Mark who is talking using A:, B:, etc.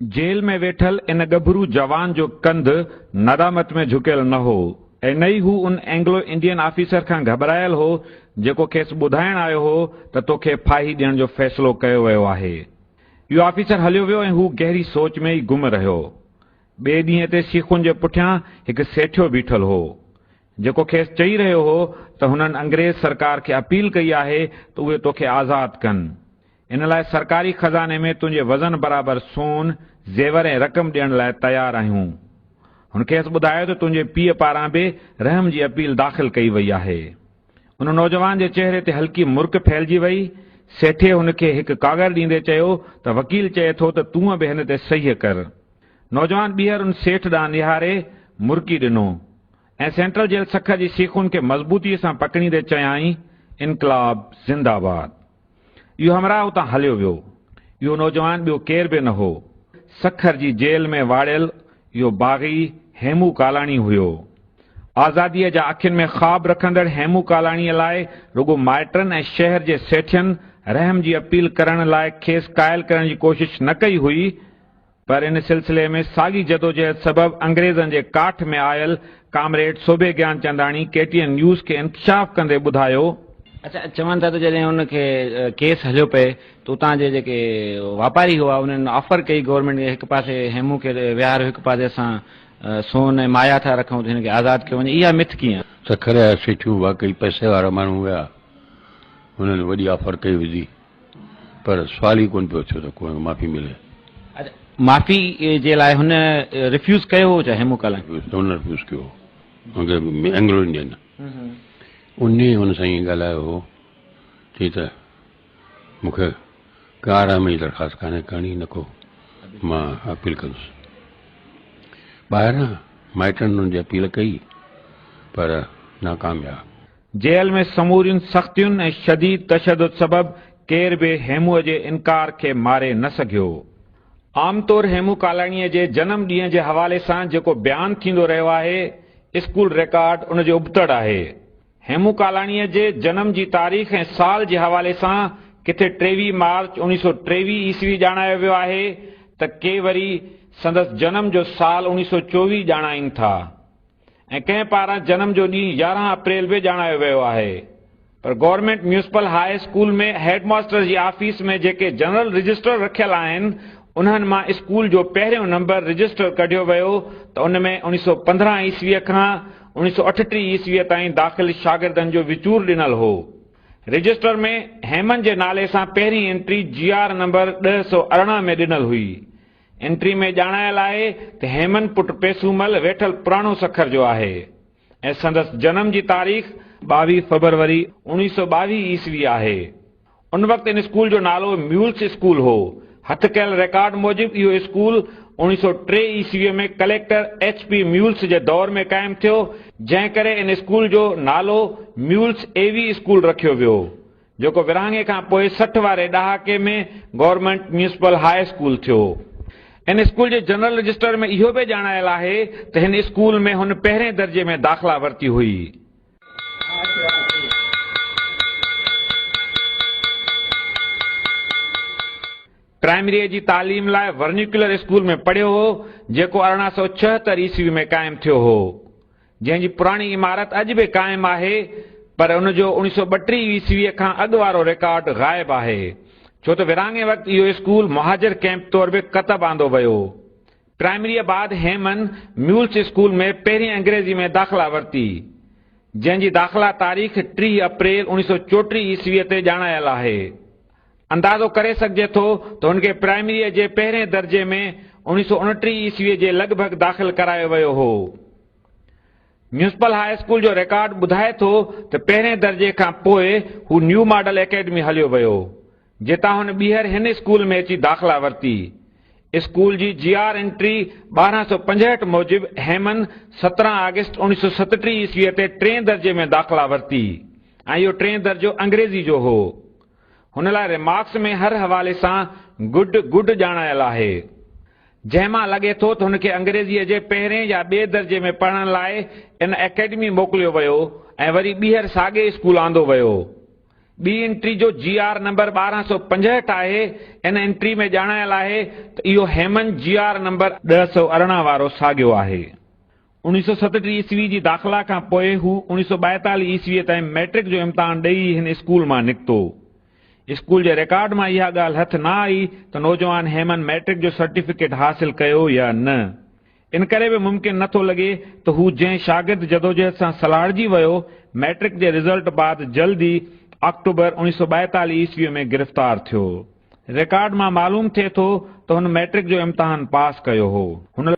A: Jail में वेठल इन गभरू जवान जो कंध नदामत में झुकियल न हो ऐं न ई हू उन एंग्लो इंडियन ऑफिसर खां घबरायल हो जेको खेसि ॿुधाइण आयो हो त तोखे फाही ॾियण जो फ़ैसिलो कयो वियो आहे। इहो ऑफिसर हलियो वियो ऐं हू गहरी सोच में ई गुम रहियो। ॿिए ॾींहं ते सीखुनि जे पुठियां हिकु सेठियो बीठल हो जेको खेसि चई रहियो हो त हुननि अंग्रेज सरकार खे अपील कई आहे त उहे तोखे आज़ाद कनि। इन लाइ सरकारी खज़ाने में तुंहिंजे वज़न बराबरि सोन ज़ेवर ऐं रक़म ॾियण लाइ तयार आहियूं। हुन खेसि ॿुधायो त तुंहिंजे पीउ पारां बि रहम जी अपील दाख़िल कई वई आहे। उन नौजवान जे चेहरे ते हल्की मुर्क फैलिजी वई। सेठे हुनखे हिकु कागर ॾींदे चयो त वकील चए थो त तूं बि हिन ते सही कर। नौजवान ॿीहर उन सेठ ॾांहुं निहारे मुर्की ॾिनो ऐं सेंट्रल जेल सखर जी सीखुनि खे मज़बूतीअ सां पकड़ींदे चयाईं, इनकलाब जिंदाबाद। इहो हमराह उतां हलियो वियो। इहो नौजवान ॿियो केर बि न हो, सखर जी जेल में वाड़ियल इहो बाग़ी हेमू कालाणी हुयो। आज़ादीअ जा अखियुनि में ख़्वाब रखंदड़ हेमू कालाणीअ लाइ रुगो माइटनि ऐं शहर जे सेठियनि रहम जी अपील करण लाइ खेसि क़ाइल करण जी कोशिश न कई हुई, पर इन सिलसिले में साॻी जदोजहद सबबि अंग्रेज़नि जे काठ में आयल कामरेड सोबे ज्ञान चंदाणी KTN न्यूज़ खे इंकशाफ कंदे ॿुधायो।
B: अच्छा, चवनि था त जॾहिं हुनखे केस हलियो पए त उतां जे जेके वापारी हुआ उन्हनि ऑफर कई गवर्नमेंट खे, हिकु पासे हेमू खे विहारियो, हिकु पासे असां सोन ऐं माया था रखूं त हिनखे आज़ादु कयो वञे। इहा मिथ कीअं?
C: सखर जा सेठियूं वाकई पैसे वारा माण्हू हुया, हुननि वॾी ऑफर कई हुई, पर सुवाल ई कोन पियो थियो त को माफ़ी मिले।
B: अच्छा, माफ़ी जे लाइ हुन रिफ्यूज़ कयो हो छा हेमू कालाणी?
C: हुन रिफ्यूज़ कयो, एंग्लो इंडियन उन हुन सां ईअं ॻाल्हायो हो, चई त मूंखे कार में दरख़्वास्त कान्हे करणी, न को मां अपील कंदुसि। ॿाहिरि न माइटनि हुनजी अपील कई पर नाकामयाब।
A: जेल में समूरियुनि सख़्तियुनि ऐं शदीद तशद्दुद सबबि केर बि हेमूअ जे इनकार खे मारे न सघियो। आमतौर हेमू कालाणीअ जे जनम ॾींहं जे हवाले सां जेको बयानु थींदो रहियो आहे, स्कूल रिकॉर्ड उन जो उबतड़ आहे। हेमू कालाणीअ जे जनम जी तारीख़ ऐं साल जे हवाले सां किथे 23 मार्च 1923 ईस्वी ॼाणायो वियो आहे त के वरी संदसि जनम जो साल 1924 ॼाणाइनि था ऐं कंहिं पारां जनम जो ॾींहुं 11 अप्रैल बि ॼाणायो वियो आहे। पर गवर्नमेंट म्यूनिसिपल हाई स्कूल में हेडमास्टर जी ऑफिस में जेके जनरल रजिस्टर रखियल आहिनि, उन्हनि मां स्कूल जो पहिरियों नंबर रजिस्टर कढियो वियो त उन में 1915 ईस्वीअ खां 1938 ईस्वीअ ताईं दाख़िल शागिर्दनि जो विचूर ॾिनल हो। रजिस्टर में हेमन जे नाले सां पहिरीं एंट्री GR नंबर 1018 में ॾिनल हुई। एंट्री में ॼाणायल आहे त हेमन पुट पेसूमल वेठल पुराणो सखर जो आहे ऐं संदसि जनम जी तारीख़ 22 फरवरी 1922 ईस्वी आहे। उन वक़्तु इन स्कूल जो नालो म्यूल्स स्कूल हो। हथ कयल रिकॉर्ड मूजिबि इहो स्कूल 1903 ईस्वीअ में कलेक्टर HP म्यूल्स जे दौर में क़ाइमु थियो, जंहिं करे इन स्कूल जो नालो म्यूल्स AV स्कूल रखियो वियो, जेको विरहाङे खां पोइ 60 वारे ॾहाके में गवर्नमेंट म्यूनिसिपल हाई स्कूल थियो। In school J general register में इहो बि ॼाणायल आहे त हिन स्कूल में हुन पहिरें दर्जे में दाख़िला वरिती हुई। प्राइमरी जी तालीम लाइ वर्निकुलर स्कूल में पढ़ियो हो, जेको 1876 ईस्वी में क़ाइमु थियो हो, जंहिंजी पुराणी इमारत अॼु बि क़ाइमु आहे, पर उन जो 1932 ईस्वीअ खां अॻु वारो रिकॉर्ड ग़ाइबु आहे, छो त विरहाङे वक़्तु इहो स्कूल मुहाजिर कैंप तौर बि कतब आंदो वियो। प्राइमरी बाद हेमन म्यूल्स स्कूल में पहिरीं अंग्रेज़ी में दाख़िला वरिती, जंहिंजी दाख़िला तारीख़ 3 अप्रैल 1934 ईस्वीअ ते ॼाणायल आहे। अंदाज़ो करे सघिजे थो त हुनखे प्राइमरीअ जे पहिरें दर्जे में 1929 ईस्वीअ जे लॻभॻि दाख़िल करायो वियो हो। म्यूनिसिपल हाई स्कूल जो रिकॉर्ड ॿुधाए थो त पहिरें दर्जे खां पोइ हू न्यू मॉडल एकेडमी हलियो वियो, जितां हुन ॿीहर हिन स्कूल में अची दाख़िला वरिती। स्कूल जी GR एंट्री 1265 मूजिबि हेमन 17 अगस्त 1937 ईस्वीअ ते 3 दर्जे में दाख़िला वरिती ऐं इहो 3 दर्जो अंग्रेज़ी जो हो। हुन लाइ रिमार्क्स में हर हवाले सां गुड ॼाणायल आहे, जंहिंमां लॻे थो त हुनखे अंग्रेज़ीअ जे पहिरें या ॿिए दर्जे में पढ़ण लाइ इन एकेडमी मोकिलियो वियो ऐं वरी ॿीहर साॻे स्कूल आंदो वियो। ॿी एंट्री जो GR नंबर 1265 आहे। इन एंट्री में ॼाणायल आहे त इहो हेमन GR नंबर 1018 वारो साॻियो आहे। 1937 ईस्वी जी दाख़िला खां पोइ हू 1942 ईस्वीअ ताईं मैट्रिक जो इम्तिहान ॾेई हिन स्कूल मां निकितो। स्कूल जे रिकॉर्ड मां इहा ॻाल्हि हथ न आई त नौजवान हेमन मैट्रिक जो सर्टिफिकेट हासिल कयो या न। इन करे बि मुमकिन नथो लॻे त हू जंहिं शागिर्द जदोजहद सां सलाड़जी वियो, मैट्रिक जे रिज़ल्ट बाद जल्दी अक्टूबर 1942 ईस्वीअ में गिरफ़्तार थियो। रिकॉर्ड मां मालूम थिए थो त हुन मैट्रिक जो इम्तिहान पास कयो हो। हुन